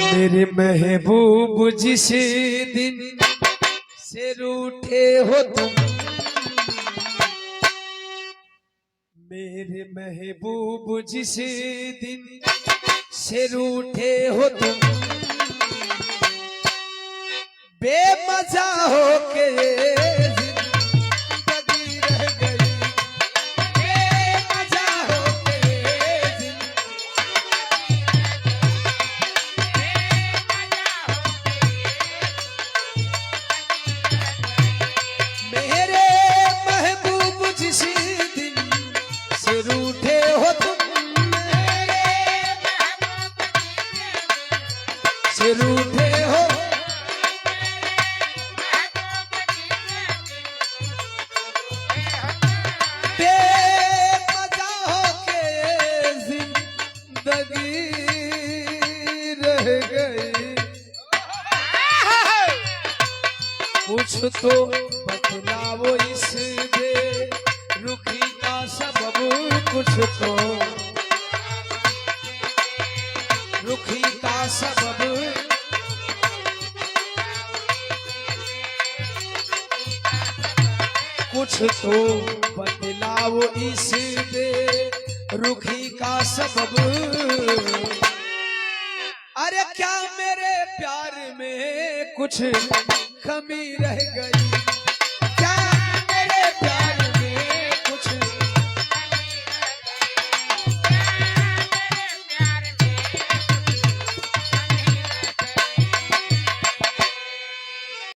मेरे महबूब जिस दिन से रूठे हो तुम, मेरे महबूब जिस दिन से रूठे हो तुम, बेमजा हो के जिंदगी रह गई, बेमजा हो के मेरे महबूब जिस दिन से रूठे हो तुम, से रूठे हो बेमजा हो के जिंदगी रह गई। कुछ तो बतलाओ इस बेरुखी का सबब, कुछ तो रुखी का सबब, कुछ तो बतलाओ इस बेरुखी का सबब। अरे क्या मेरे प्यार में कुछ कमी रह गई,